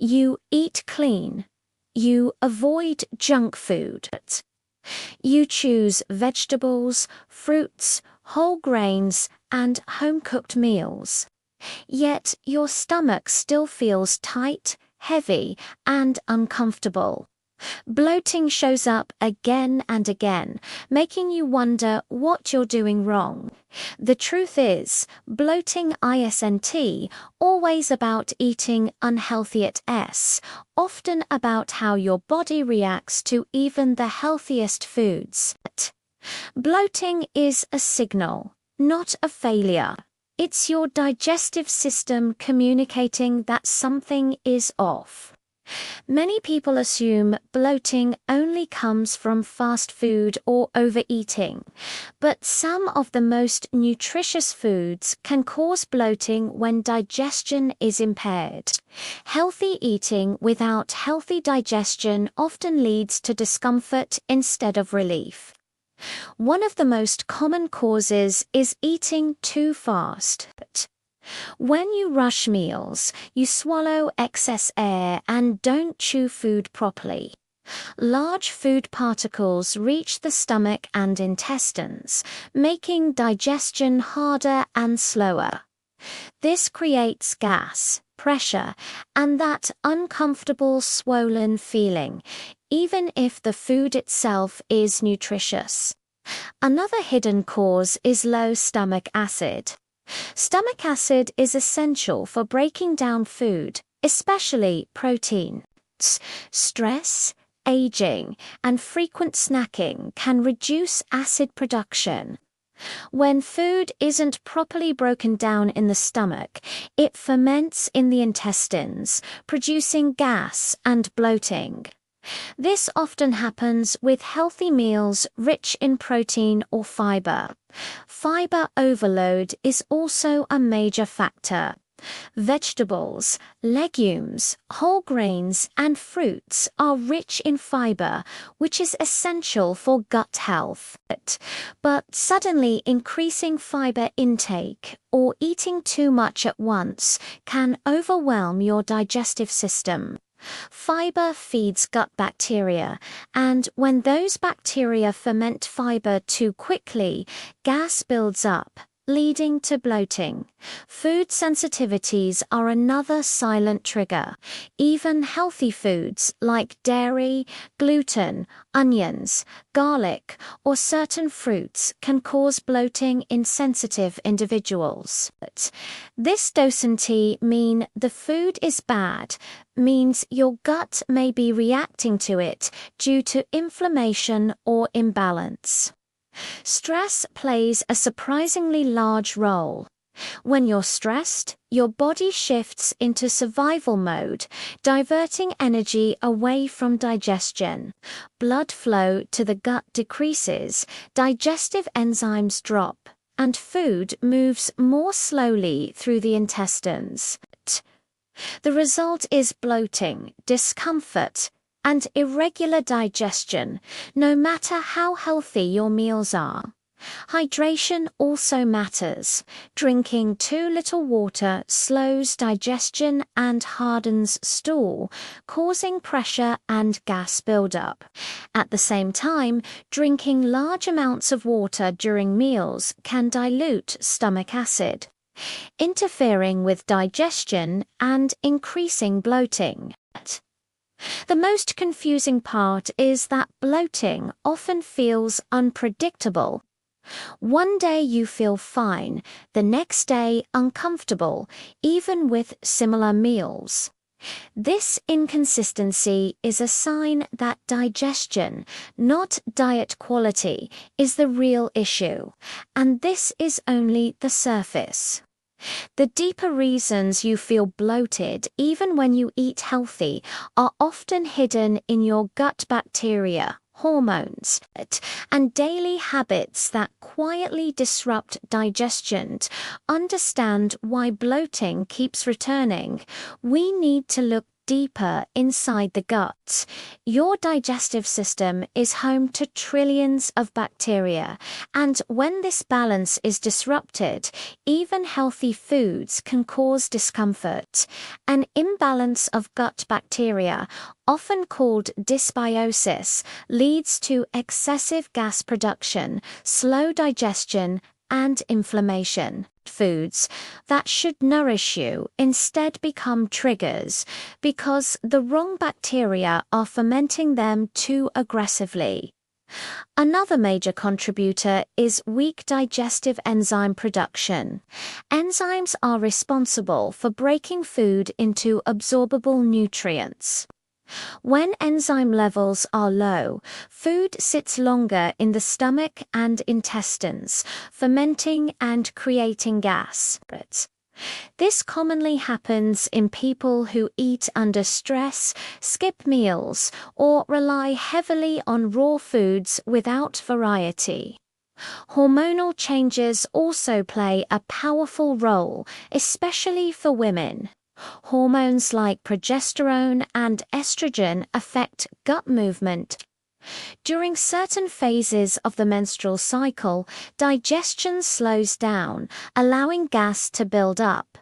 You eat clean. You avoid junk food. You choose vegetables, fruits, whole grains, and home-cooked meals. Yet your stomach still feels tight, heavy, and uncomfortable. Bloating shows up again and again, making you wonder what you're doing wrong. The truth is, bloating isn't always about eating unhealthy often about how your body reacts to even the healthiest foods. Bloating is a signal, not a failure. It's your digestive system communicating that something is off. Many people assume bloating only comes from fast food or overeating, but some of the most nutritious foods can cause bloating when digestion is impaired. Healthy eating without healthy digestion often leads to discomfort instead of relief. One of the most common causes is eating too fast. When you rush meals, you swallow excess air and don't chew food properly. Large food particles reach the stomach and intestines, making digestion harder and slower. This creates gas, pressure, and that uncomfortable swollen feeling, even if the food itself is nutritious. Another hidden cause is low stomach acid. Stomach acid is essential for breaking down food, especially protein. Stress, aging, and frequent snacking can reduce acid production. When food isn't properly broken down in the stomach, it ferments in the intestines, producing gas and bloating. This often happens with healthy meals rich in protein or fiber. Fiber overload is also a major factor. Vegetables, legumes, whole grains, and fruits are rich in fiber, which is essential for gut health. But suddenly increasing fiber intake or eating too much at once can overwhelm your digestive system. Fiber feeds gut bacteria, and when those bacteria ferment fiber too quickly, gas builds up, leading to bloating. Food sensitivities are another silent trigger. Even healthy foods like dairy, gluten, onions, garlic, or certain fruits can cause bloating in sensitive individuals. This doesn't mean the food is bad, means your gut may be reacting to it due to inflammation or imbalance. Stress plays a surprisingly large role. When you're stressed, your body shifts into survival mode, diverting energy away from digestion. Blood flow to the gut decreases, digestive enzymes drop, and food moves more slowly through the intestines. The result is bloating, discomfort, and irregular digestion, no matter how healthy your meals are. Hydration also matters. Drinking too little water slows digestion and hardens stool, causing pressure and gas buildup. At the same time, drinking large amounts of water during meals can dilute stomach acid, interfering with digestion and increasing bloating. The most confusing part is that bloating often feels unpredictable. One day you feel fine, the next day uncomfortable, even with similar meals. This inconsistency is a sign that digestion, not diet quality, is the real issue, and this is only the surface. The deeper reasons you feel bloated, even when you eat healthy, are often hidden in your gut bacteria, hormones, and daily habits that quietly disrupt digestion. To understand why bloating keeps returning, we need to look deeper inside the gut. Your digestive system is home to trillions of bacteria, and when this balance is disrupted, even healthy foods can cause discomfort. An imbalance of gut bacteria, often called dysbiosis, leads to excessive gas production, slow digestion, and inflammation. Foods that should nourish you instead become triggers because the wrong bacteria are fermenting them too aggressively. Another major contributor is weak digestive enzyme production. Enzymes are responsible for breaking food into absorbable nutrients. When enzyme levels are low, food sits longer in the stomach and intestines, fermenting and creating gas. This commonly happens in people who eat under stress, skip meals, or rely heavily on raw foods without variety. Hormonal changes also play a powerful role, especially for women. Hormones like progesterone and estrogen affect gut movement. During certain phases of the menstrual cycle, digestion slows down, allowing gas to build up.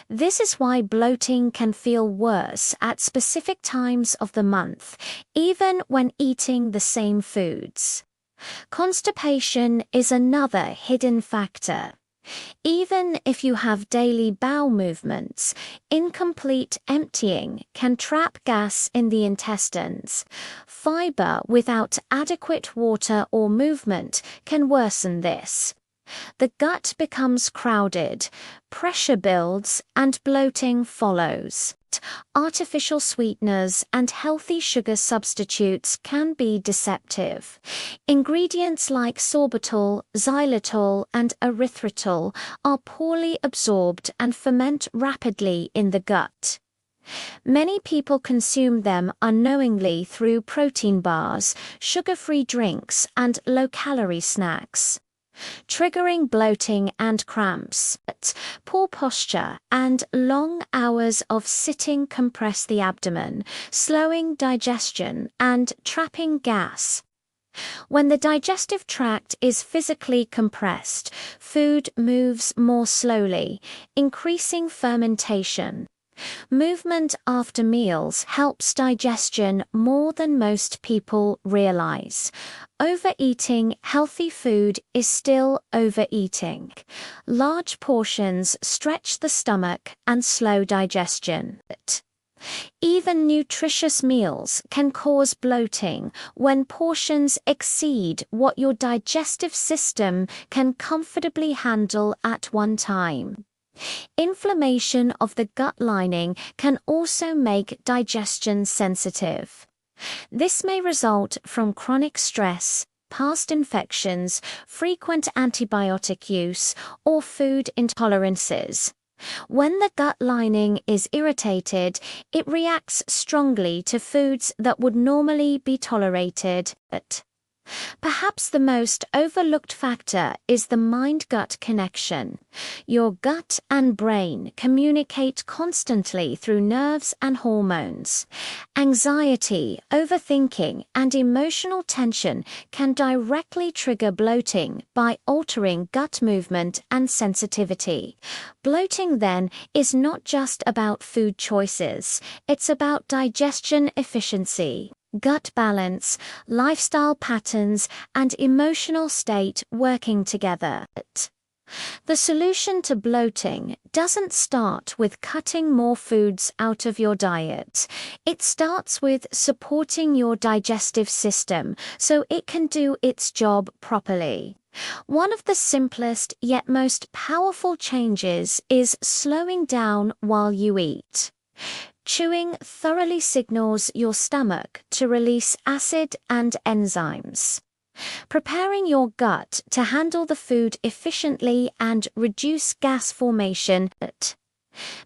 This is why bloating can feel worse at specific times of the month, even when eating the same foods. Constipation is another hidden factor. Even if you have daily bowel movements, incomplete emptying can trap gas in the intestines. Fiber without adequate water or movement can worsen this. The gut becomes crowded, pressure builds, and bloating follows. Artificial sweeteners and healthy sugar substitutes can be deceptive. Ingredients like sorbitol, xylitol, and erythritol are poorly absorbed and ferment rapidly in the gut. Many people consume them unknowingly through protein bars, sugar-free drinks, and low-calorie snacks, triggering bloating and cramps. Poor posture and long hours of sitting compress the abdomen, slowing digestion and trapping gas. When the digestive tract is physically compressed, food moves more slowly, increasing fermentation. Movement after meals helps digestion more than most people realize. Overeating healthy food is still overeating. Large portions stretch the stomach and slow digestion. Even nutritious meals can cause bloating when portions exceed what your digestive system can comfortably handle at one time. Inflammation of the gut lining can also make digestion sensitive. This may result from chronic stress, past infections, frequent antibiotic use, or food intolerances. When the gut lining is irritated, it reacts strongly to foods that would normally be tolerated. Perhaps the most overlooked factor is the mind-gut connection. Your gut and brain communicate constantly through nerves and hormones. Anxiety, overthinking, and emotional tension can directly trigger bloating by altering gut movement and sensitivity. Bloating, then, is not just about food choices, it's about digestion efficiency, gut balance, lifestyle patterns, and emotional state working together. The solution to bloating doesn't start with cutting more foods out of your diet. It starts with supporting your digestive system so it can do its job properly. One of the simplest yet most powerful changes is slowing down while you eat. Chewing thoroughly signals your stomach to release acid and enzymes, preparing your gut to handle the food efficiently and reduce gas formation.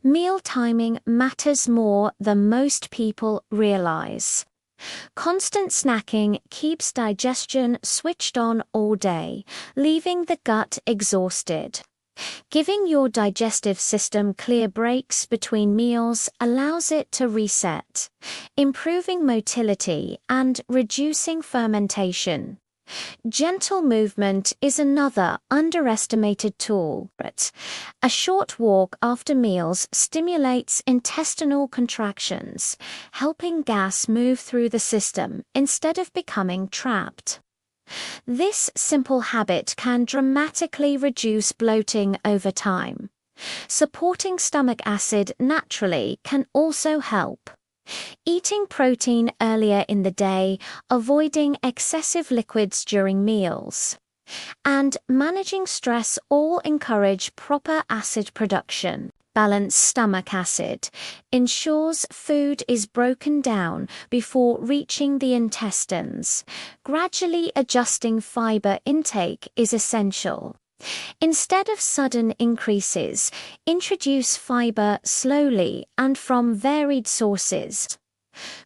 Meal timing matters more than most people realize. Constant snacking keeps digestion switched on all day, leaving the gut exhausted. Giving your digestive system clear breaks between meals allows it to reset, improving motility and reducing fermentation. Gentle movement is another underestimated tool. A short walk after meals stimulates intestinal contractions, helping gas move through the system instead of becoming trapped. This simple habit can dramatically reduce bloating over time. Supporting stomach acid naturally can also help. Eating protein earlier in the day, avoiding excessive liquids during meals, and managing stress all encourage proper acid production. Balanced stomach acid ensures food is broken down before reaching the intestines. Gradually adjusting fiber intake is essential. Instead of sudden increases, introduce fiber slowly and from varied sources.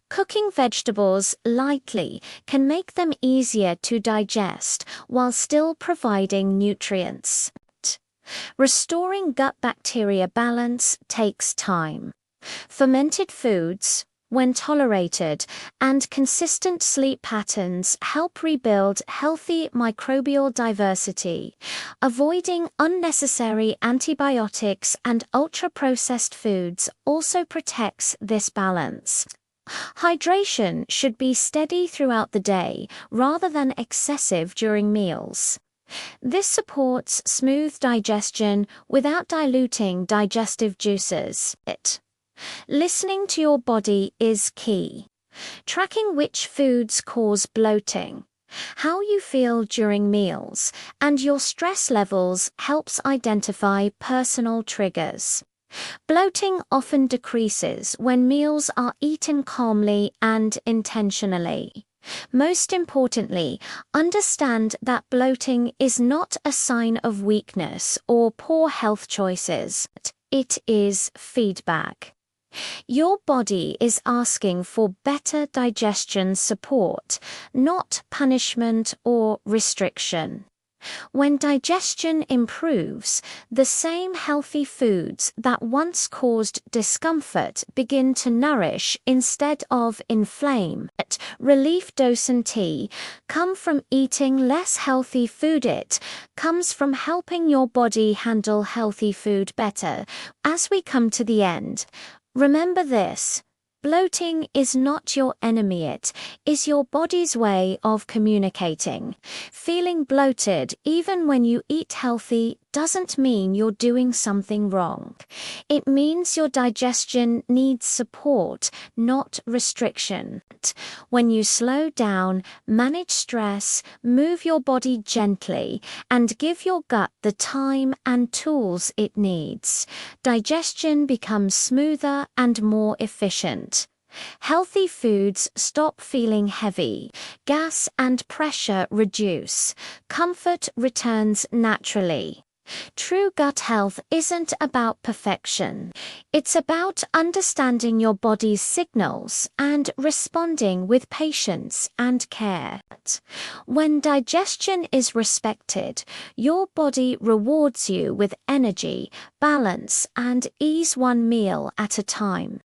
Cooking vegetables lightly can make them easier to digest while still providing nutrients. Restoring gut bacteria balance takes time. Fermented foods, when tolerated, and consistent sleep patterns help rebuild healthy microbial diversity. Avoiding unnecessary antibiotics and ultra-processed foods also protects this balance. Hydration should be steady throughout the day rather than excessive during meals. This supports smooth digestion without diluting digestive juices. Listening to your body is key. Tracking which foods cause bloating, how you feel during meals, and your stress levels helps identify personal triggers. Bloating often decreases when meals are eaten calmly and intentionally. Most importantly, understand that bloating is not a sign of weakness or poor health choices. It is feedback. Your body is asking for better digestion support, not punishment or restriction. When digestion improves, the same healthy foods that once caused discomfort begin to nourish instead of inflame. Relief docent tea come from eating less healthy food. It comes from helping your body handle healthy food better. As we come to the end, remember this. Bloating is not your enemy, it is your body's way of communicating. Feeling bloated even when you eat healthy doesn't mean you're doing something wrong. It means your digestion needs support, not restriction. When you slow down, manage stress, move your body gently, and give your gut the time and tools it needs, digestion becomes smoother and more efficient. Healthy foods stop feeling heavy, gas and pressure reduce, comfort returns naturally. True gut health isn't about perfection. It's about understanding your body's signals and responding with patience and care. When digestion is respected, your body rewards you with energy, balance, and ease one meal at a time.